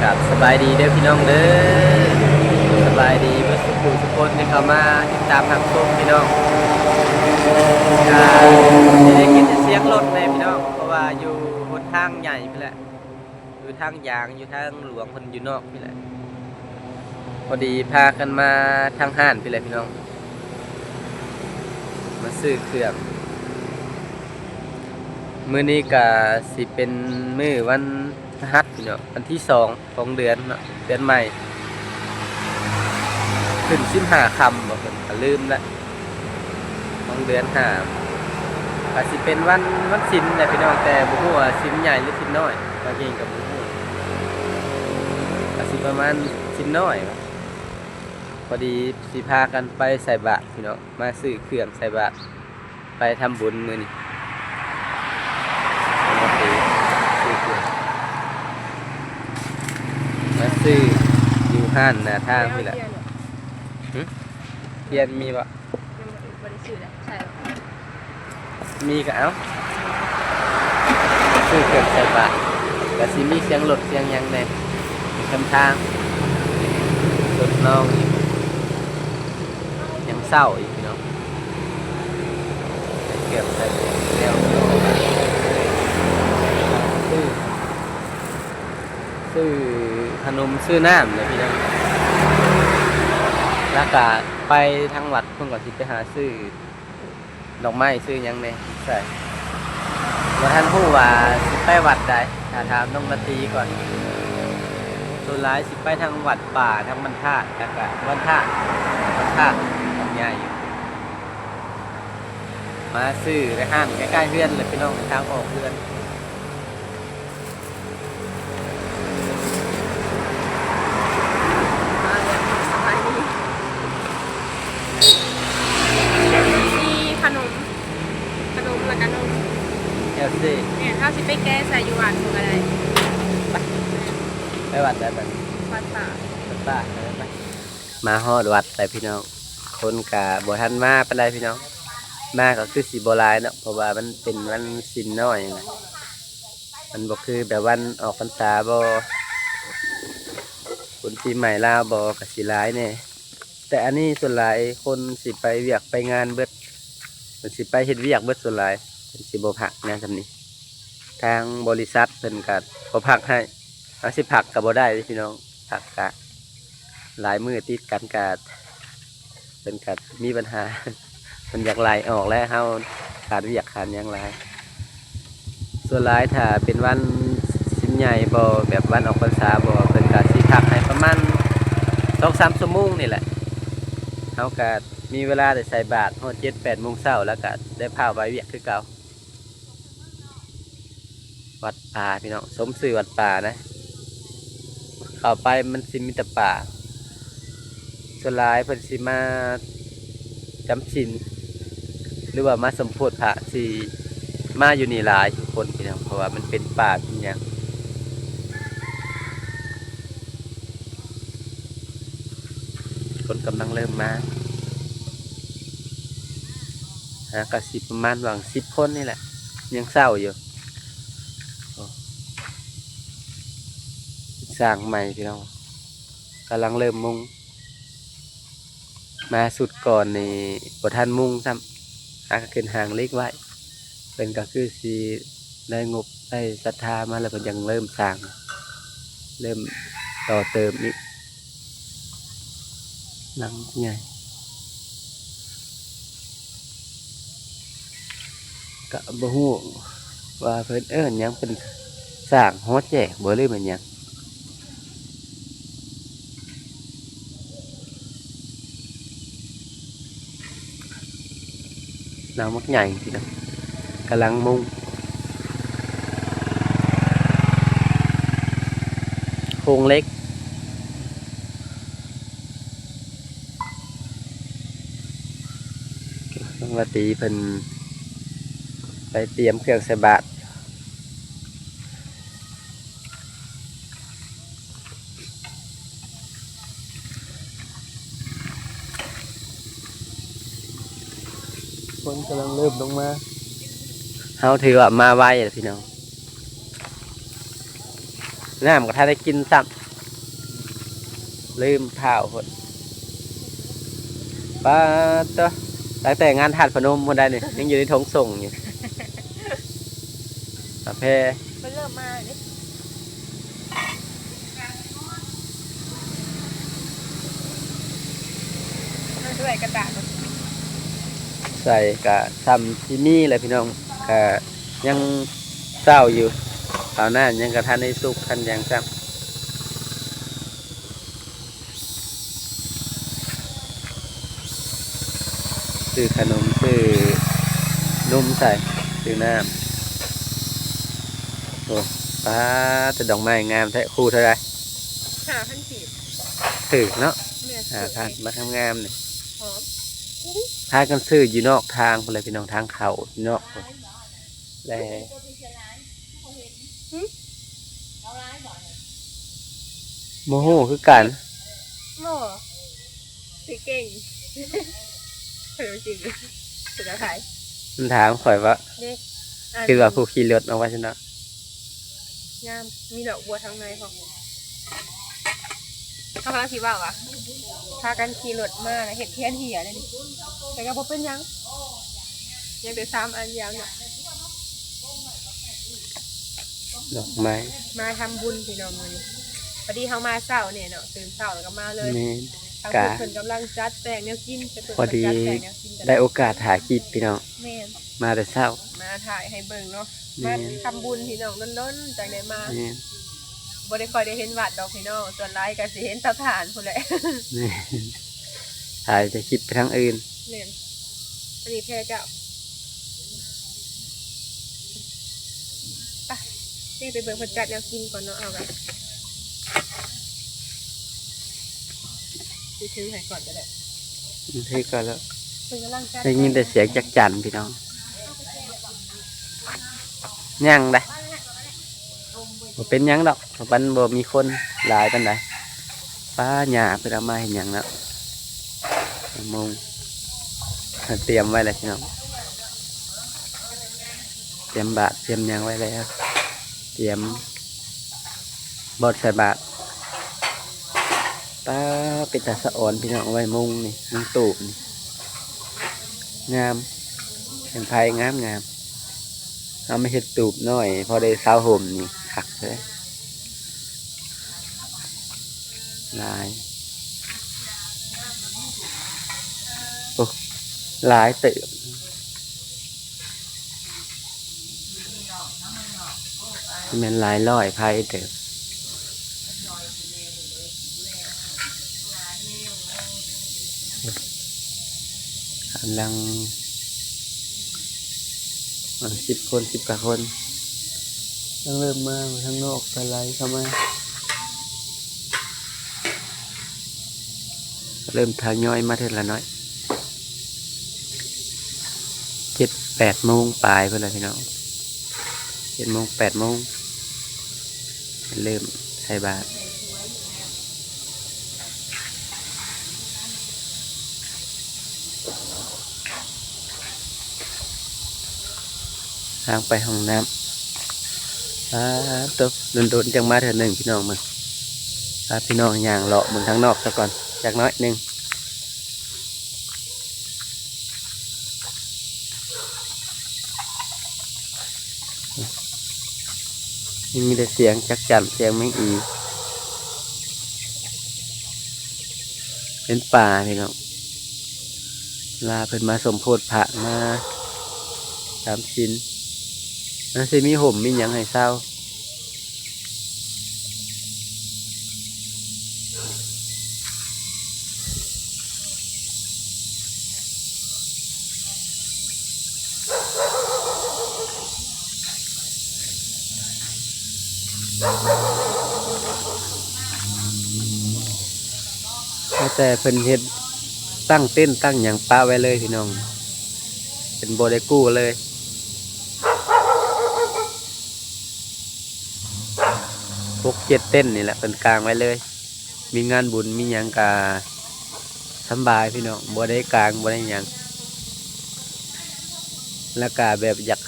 ครับสบายดีเด้อพี่น้องเด้อสบายดีเมื่อสุขุสุคนที่เขามาติดตามหักชมพี่น้องได้กินเสียงรถเลยพี่น้องเพราะว่าอยู่บนทางใหญ่พี่แหละอยู่ทางยางอยู่ทางหลวงคนอยู่นอกพี่แหละพอดีพากันมาทางห้านพี่แหละพี่น้องมาซื้อเครื่องมื้อนี้ก็สิเป็นมื้อวันพฤหัสพี่น้องวันที่2ของเดือนเนาะเดือนใหม่ขึ้น15ค่ำบ่เพิ่นก็ลืมละของเดือน5ก็สิเป็นวันศีลแหละพี่น้องแต่บ่ฮู้ว่าศีลใหญ่หรือศีลน้อยบางทีก็บ่ฮู้ก็สิประมาณศีลน้อยพอดีสิพากันไปใส่บาตรพี่น้องมาซื้อเครื่องใส่บาตรไปทำบุญมื้อนี้มาซื้ออยู่ห้านหน้าทางพี่แหละเทียนมีบ่มีก็เอาซื้อเครื่องใส่บาตรก็สิมีเสียงรถเสียงหยังแน่คำทางรถน้องอีกยังเศร้าอีกพี่น้องเก็บใส่แล้วซื้อขนมซื้อน้ำเลยพี่น้องแล้วก็ไปทางวัดเพิ่นก็สิไปหาซื้อดอกไม้ซื้อหยังแน่ใส่บ่ทันฮู้ว่าสิไปวัดใดถ้าถามน้องนาตีก่อนส่วนหลายสิไปทางวัดป่าทางบรรทัดแล้วก็บรรทัดใหญ่มาซื้อในห้างใกล้ๆเฮือนเลยพี่น้องทางออกเฮือนมีขนมแล้วก็นม เอลซี่ เนี่ยถ้าสิไปแก้ใส่อยู่วัดมึงอะไร ไปวัดได้แบบ วัดป่า วัดป่าได้ไหมมาฮอดวัดแต่พี่น้องคนกะบ่ทันมาปานใดพี่น้องมาก็คือสิบ่หลายเนาะเพราะว่ามันเป็นวันศีลน้อยนะมันบ่คือแบบวันออกพรรษาบ่คนปีใหม่ลาวบ่ก็สิหลายแน่แต่อันนี้ส่วนหลายคนสิไปเวียกไปงานเบิดมันสิไปเฮ็ดเวียกเบิดส่วนหลายเพิ่นสิบ่พักงานซำนี้ทางบริษัทเพิ่นก็บ่พักให้เอาสิพักก็บ่ได้เด้อพี่น้องพักกะหลายมื้อติดกันกะเพิ่นก็มีปัญหา มันอยากไล่ออกแล้วเฮาขาดเวียกขาดหยังหลายส่วนหลายถ้าเป็นวันสิ้นใหญ่บ่แบบวันออกพรรษาบ่เพิ่นก็สิพักให้ประมาณ 2-3 ชั่วโมงนี่แหละเฮาก็มีเวลาได้ใส่บาตรฮอด 7-8 โมงเช้าแล้วก็ได้พาไปเวียกคือเก่าวัดป่าพี่น้องสมชื่อวัดป่านะเข้าไปมันสิมีแต่ป่าส่วนหลายเพิ่นสิมาจำศีลหรือว่ามาสมโภชพระสิมาอยู่นี่หลายทุกคนพี่น้องเพราะว่ามันเป็นป่าเป็นหยังคนกำลังเริ่มมาก็สิประมาณหวัง10 คนนี่แหละยังเศร้าอยู่สร้างใหม่พี่น้องกำลังเริ่มมุงมาสุดก่อนนี่บ่ทันมุงซ้ำก็ขึ้นหางเล็กไว้เป็นก็คือสิได้งบได้ศรัทธามาแล้วก็ยังเริ่มสร้างเริ่มต่อเติมอีกหลังใหญ่ก็บ่ฮู้ว่าเพิ่นหยังเป็นสร้างฮอดแจ้บ่เลยมันหยังหลังมักใหญ่พี่น้องกำลังมุงโครงเล็กต้องว่าตีเพิ่นไปเตรียมเครื่องใส่บาตรคนกำลังเริ่มลงมาเฮาถือว่ามาไวเลยพี่น้องน้ำก็ถ้าได้กินซ้ ลืมข้าวคนป้าตัวตั้งแต่งานถาดพนมคนใดเนี่ยยังอยู่ในท้องส่งอยู่กาแฟ มันเริ่มมาเนี่ยมันด้วยกระดาษ ใส่กะทำที่นี่เลยพี่น้องกะยังเศร้าอยู่ตอนนั้นยังกระทันในสุกทันยังซ้ำซื้อขนมซื้อนมใส่ซื้อน้ำโอ้ป้าจะดอกไม้งามแท้คู่เท่าไร 5,000 ถือเนาะ แม่ พันมาทำงามเนี่ย หอม พากันซื้ออยู่นอกทางไปเลยพี่น้องทางเขาอยู่นอกพุ่นแล้วโมโหคือกัน โม่สิเก่งเออจริงสุดท้าย มันถามข่อยว่า เด็ก คือว่าผู้ขี่รถเอาไว้ชนะ งามมีดอกบัวทั้งในของเขาพาขี่ว่าวะพากันขี่รถมาแล้วเห็ดเทียนเหี่ยเลยนี่แต่ก็บ่เป็นหยังยังแต่3 อันยาวเนี่ย ดอกไม้ มาทำบุญพี่น้องมื้อนี้พอดีเขามาเช้าเนี่ยเนาะตื่นเช้าแล้วก็มาเลย นี่ ทาง กะ เพิ่นกำลังจัดแต่งแนวกินแต่เพิ่น พอดี จัดแต่งแนวกินกัน ได้โอกาสถ่ายคลิปพี่น้อง แม่น มาแต่เช้า มาถ่ายให้เบิ่งเนาะ แม่ มาน ทำบุญพี่น้องล้นๆจากไหนมา นี่ บ่ได้ค่อยได้เห็นวัดดอกพี่น้องส่วนหลายก็สิเห็นเตาถ่านพุ่นแหละ นี่ถ่ายจะคลิปไปทางอื่น แม่นอันนี้แพ้เจ้าไปนี่ไปเบิ่งเพิ่นจัดแนวกินก่อนเนาะเอากันสิถือให้ก่อนก็ได้ ที่ก็แล้ว เพิ่นกำลังจัด ได้ยินแต่เสียงจักจั่นพี่น้องยังได้บ่เป็นหยังดอกเพราะมันบ่มีคนหลายปานใดป้าหญ้าเพิ่นเอามาเห็นหยังแล้วมงเตรียมไว้เลยพี่น้องเตรียมบาตรเตรียมหยังไว้แล้วเตรียมบอดใส่บาตรป้าเป็นตาสะอ่อนพี่น้องเอาไว้มุงนี่มุงตูบนี่งามเป็นไผ่งามงามเอาไม่เห็ดตูบน้อยพอได้เสาห่มนี่ขักเลยลายโอ้ลายเติบมันลายร้อยไผ่เติบกำลัง10 คน 10 กว่าคนต้องเริ่มมาทางนอกไปไล่เข้ามาเริ่มทยอยมาเท่าละน้อย7-8 โมงปลายเพื่อนเลยพี่น้อง7 โมง 8 โมงเริ่มใส่บาตรทางไปห้องน้ำตัวโดนๆจังมาเถอะหนึ่งพี่น้องมึงพี่น้องย่างเลาะมึงทั้งนอกซะก่อนจากน้อยหนึ่งยังมีแต่เสียงจักจั่นเสียงแมงอีเป็นป่าพี่น้องลาเพิ่นมาสมโพธิพระมา3 ชิ้นนั่นสิมีห่มมีหยังให้เศร้าแต่เพิ่นเฮ็ดตั้งเต้นตั้งหยังป้าไว้เลยพี่น้องเป็นโบได้กู้เลย6-7 เต้นนี่แหละเป็นกลางไว้เลย มีงานบุญมีหยังกาสำบายพี่น้องบ่ได้กลางบ่ได้หยังแล้วก็แบบอยาก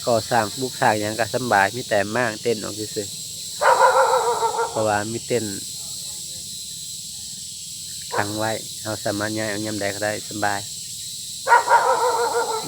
ก่อสร้างบุกสร้างหยังก็สำบายมีแต่มากเต้นออกซื่อๆเพราะว่ามีเต้น ขังไว้เราสามารถย้ายเอายามใดก็ได้สบาย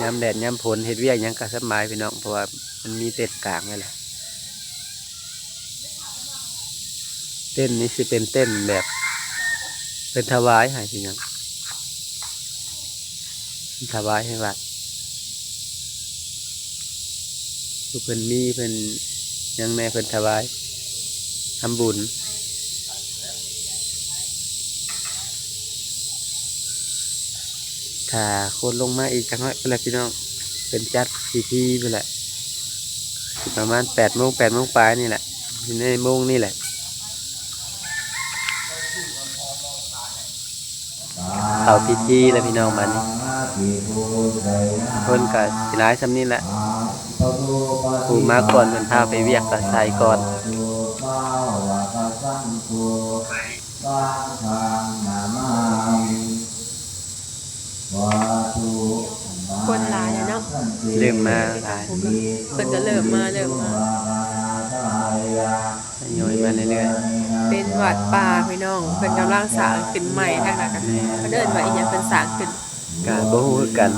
ยามแดดยามฝนเฮ็ดเวียกหยังก็สบายพี่น้องเพราะว่ามันมีเต็นท์กลางไว้แหละเต้นนี้สิเป็นเต้นแบบเป็นถวายให้พี่น้องถวายให้วัดเพิ่นมีเพิ่นยังแม่เพิ่นถวายทำบุญถ้าคนลงมาอีกจังน้อยก็แล้วพี่น้องเป็นจัดพิธีไปแหละประมาณ8 โมงปลายนี่แหละในโมงนี่แหละเข้าพิธีแล้วพี่น้องบัดนี้เพิ่นก็สิหลายซำนี้แหละผู้มาก่อนเพิ่นพาไปเวียกก็ใส่ก่อนคนหลายเนาะ เริ่มมาหลาย เพิ่นก็เริ่มมาทยอยมาเรื่อย เป็นวัดป่าพี่น้องเพิ่นกำลังสร้างขึ้นใหม่ทางนั้นกันเพิ่นเอิ้นว่าอีหยังเพิ่นสร้างขึ้น ๆก็บ่ฮู้คือกัน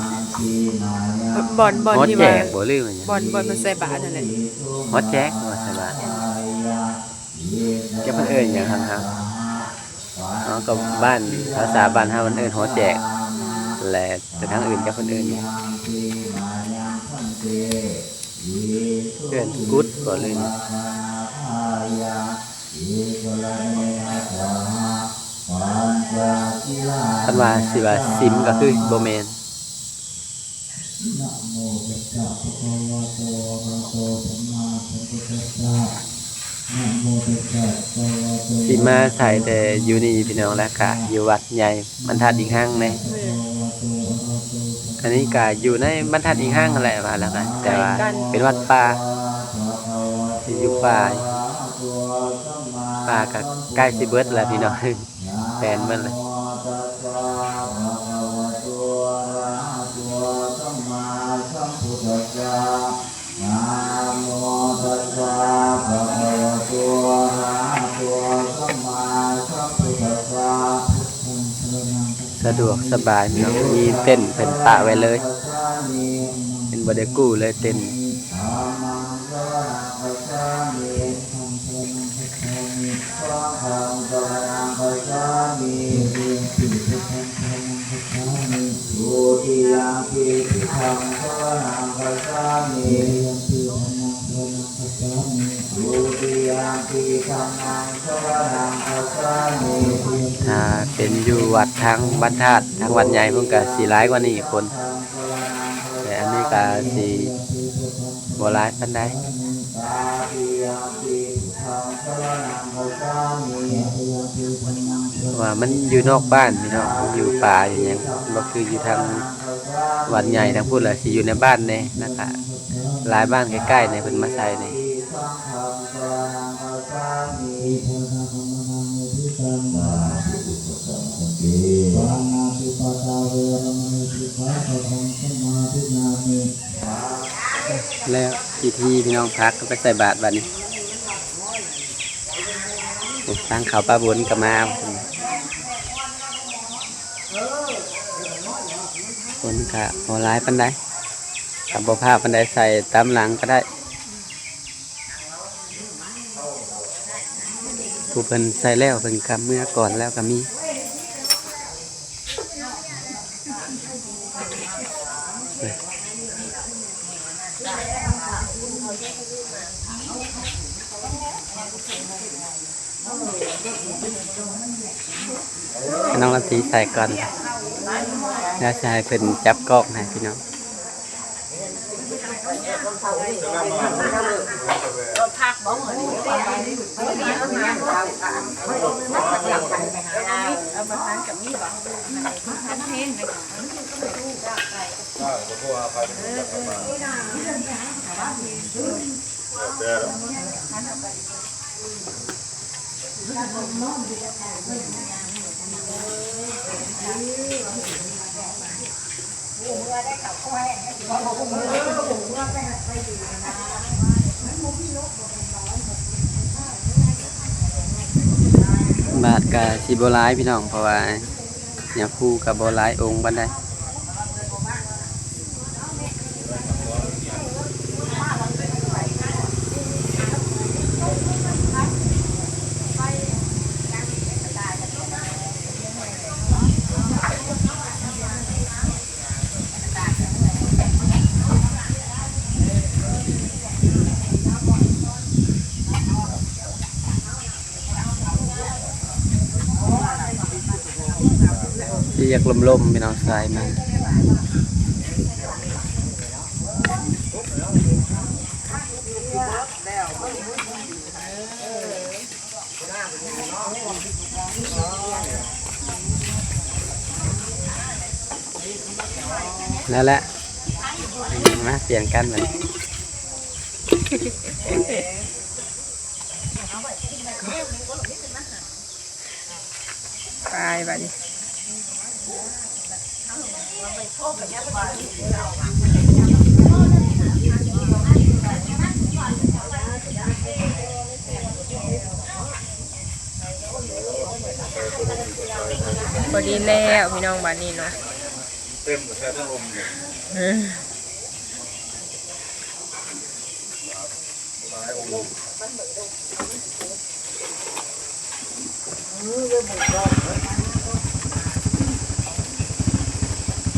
บ่อน ฮอด ที่ แจ ว่าก บ่ลืมว่าหยัง บ่อนเพิ่นใส่บาตรนั่นแหละ ฮอดแจกว่าใช่บ่แกเพิ่นเอิ้นหยังครับอ๋อก็บ้านภาษาบ้านเฮามันเอิ้นฮอดแจกแหละแต่ทางอื่นก็เพิ่นเอิ้นหยังเอิ้นกุดบ่ลืมคันว่าสิว่าซิมก็คือบ่แม่นสิมาใส่แต่อยู่นี่พี่น้องแล้วก็อยู่วัดใหญ่บรรทัดอีกห้างแน่อันนี้ก็อยู่ในบรรทัดอีกห้างนั่นแหละว่าแล้วกันแต่ว่าเป็นวัดป่าที่อยู่ป่าก็ใกล้สิเบิดแล้วพี่น้อง แฟนเบิดเลยสะดวกสบายพี่น้องมีเต้นเป็นปะไว้เลยเป็นบ่ได้กู้เลยเต้นถ้าเป็นอยู่วัดทางบรรทัดทางวัดใหญ่เพิ่นก็สิหลายกว่านี้คนแต่อันนี้ก็สิบ่หลายปานใดว่ามันอยู่นอกบ้านพี่น้องอยู่ป่าอยู่หยังบ่คืออยู่ทางวัดใหญ่ทางพูดล่ะสิอยู่ในบ้านแน่นะคะหลายบ้านใกล้ๆเนี่ยเพิ่นมาใส่นี่แล้วพิธีพี่น้องพักก็ไปใส่บาตรบัดนี้ตั้งข้าวปลาบุญก็มาคนก็บ่หลายปานใดก็บ่พาปานใดใส่ตามหลังก็ได้ผู้เพิ่นใส่แล้วเพิ่นก็เมื่อก่อนแล้วก็มีน้องลำทีใส่ก่อนแล้วชายเพิ่นจับกล้องให้พี่น้องบาทกับสิบหลายพี่น้องเพราะว่า อย่าพูกับบ่หลายองค์บันไดที่อยากลมๆพี่น้องสายมันนั่นแหละมาเปลี่ยนกันมัน ไปบัดนี้พอดีแล้วพี่น้องบัดนี้เนาะเต็มหมดแล้วทั้งลม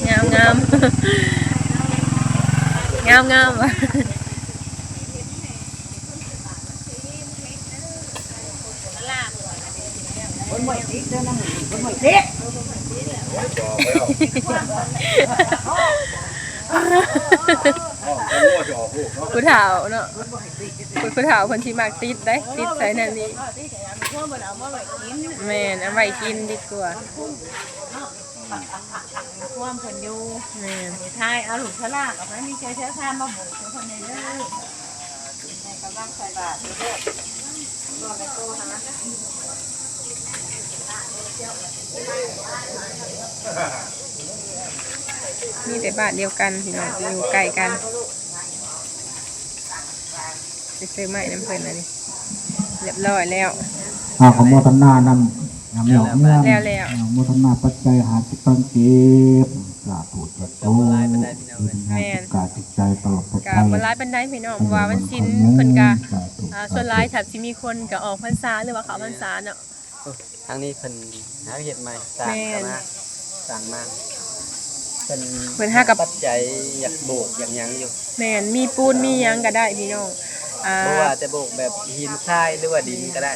งามงามงามงามว่ะผู้เฒ่าเนาะผู้เฒ่าคนที่มากติดได้ติดใส่นั่นนี่แม่นเอาไว้กินดีกว่าความผลอยู่ แม่น ไทยเอาหลุมฉลากกับมีเชื้อชาติมาบุกคนในเรื่องในกำลังใส่บาตรเด้อรอไปโตหามีแต่บ้านเดียวกันพี่น้องอยู่ใกล้กันไปซื้อไม้น้ำเพลินอันนี้เรียบร้อยแล้ว ขอโมทนานำเหนียวเนื่อง แล้ว โมทนาปัจจัยหาจิตตังเก็บสาธุจัตโตเป็นงานกาจิตใจตลอดปลอด กะ ภัย บ่ร้ายปานใดพี่น้องเพราะว่าวันศีลเพิ่นกะส่วนหลายถ้าสิมีคนก็ออกพรรษาหรือว่าเข้าพรรษาเนาะ ทางนี้เพิ่นหาเฮ็ดใหม่สร้าง แม่น กันมาสร้างมาเพิ่น เพิ่นหากับ ปัจจัยอยากโบกอย่างหยังอยู่ แม่นมีปูนมีหยังก็ได้พี่น้องบ่ว่าจะโบกแบบหินทรายหรือว่าดินก็ได้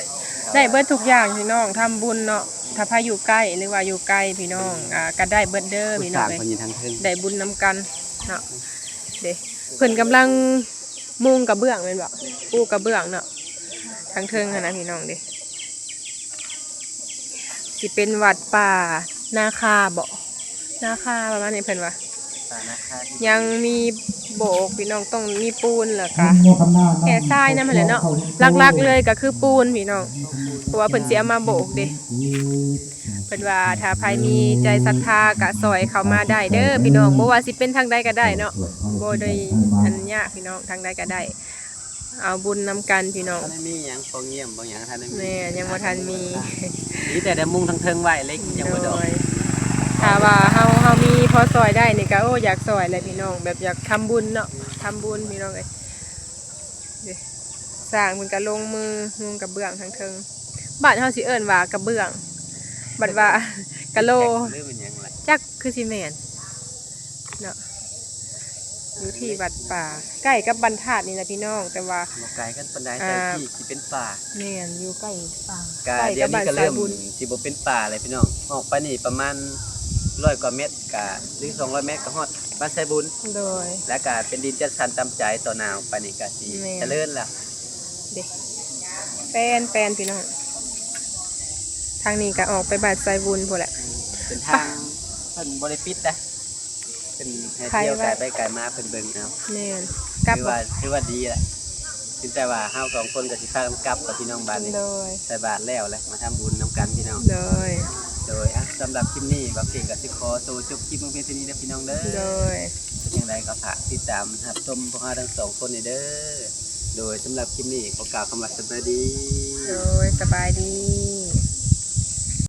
ได้เบิดทุกอย่างพี่น้องทำบุญเนาะถ้าพาอยู่ใกล้หรือว่าอยู่ไกลพี่น้องก็ได้เบิดเด้อ ผู้ พี่ ส น้อ ร้าง ง เอ้ย เพิ่นอยู่ทางเทิง ได้บุญนำกันเนาะเด้เพิ่นกำลังมุงกระเบื้องแม่นบ่ปูกระเบื้องเนาะทางเทิงหั่นนะพี่น้องเด้สิเป็นวัดป่านาคาบ่นาคาประมาณนี้เพิ่นว่า สานาคา ยังมีโบกพี่น้องต้องมีปูนแล้วก็ โมทนา แค่ทรายนั่นแหละเนาะหลักๆเลยก็คือปูนพี่น้องเพราะว่าเพิ่นสิเอามาโบกเด้เพิ่นว่าถ้าใครมีใจศรัทธาก็ซอยเข้ามาได้เด้อพี่น้องบ่ว่าสิเป็นทางใดก็ได้เนาะบ่ได้อันยากพี่น้องทางใดก็ได้เอาบุญนำกันพี่น้อง ท่านได้มีหยังพอเงียบบ่หยังท่านได้มี แม่ยังบ่ทันมี มีแต่ได้มุ่งทางเทิงไว้เล็กยังบ่ดอก โดยถ้าว่าเฮามีพอซอยได้นี่ก็โอ้อยากซอยเลยพี่น้องแบบอยากทำบุญเนาะทำบุญพี่น้องเอ้ยเด้สร้างเพิ่นก็ลงมือมุงกระเบื้องทางเทิงบ้านเฮาสิเอิ้นว่ากระเบื้องบัดว่ากะโล หรือเป็นหยังล่ะ จักคือสิแม่นเนาะอยู่ที่วัดป่าใกล้กับบรรทัดนี่นะพี่น้องแต่ว่า บ่ไกลกันปานใดแต่ที่สิเป็นป่า แม่นอยู่ใกล้ป่า ก็ ใกล้ เดี๋ยวนี้ก็ สา เริ่ ย ม บุญ สิบ่เป็นป่าเลยพี่น้องออกไปนี่ประมาณ100 กว่าเมตรก็หรือ200 เมตรก็ฮอดบ้านไสบุญ โดย และก็เป็นดินจัดสรรตามใจต่อหนาวไปนี่ก็สิ แม่น เจริญล่ะ เด็กแปนพี่น้องทางนี้ก็ออกไปบาดไซบุญพอแหละ เป็นทางเพิ่นบ่ได้ปิดนะเป็นให้เที่ยวไกลไปไกลมาเพิ่นเบิ่งเอา แม่นกลับ ถือว่าดีแหละถึงแต่ว่าเฮาสองคนก็สิพากันกลับกับพี่น้องบ้านนี่ โดย ใส่บาตรแล้วแหละมาทำบุญนํกันพี่น้อง โดย โดยสำหรับคลิปนี้บ่เก่งก็สิขอตัวจบคลิปลงเพียงเท่านี้เด้อพี่น้องเด้อ โดย เป็นอย่างไรก็ฝากติดตามรับชมพวกเราทั้งสองคนนี่เด้อ โดยสำหรับคลิปนี้ขอกล่าวคำว่าสวัสดี โดยสบายดี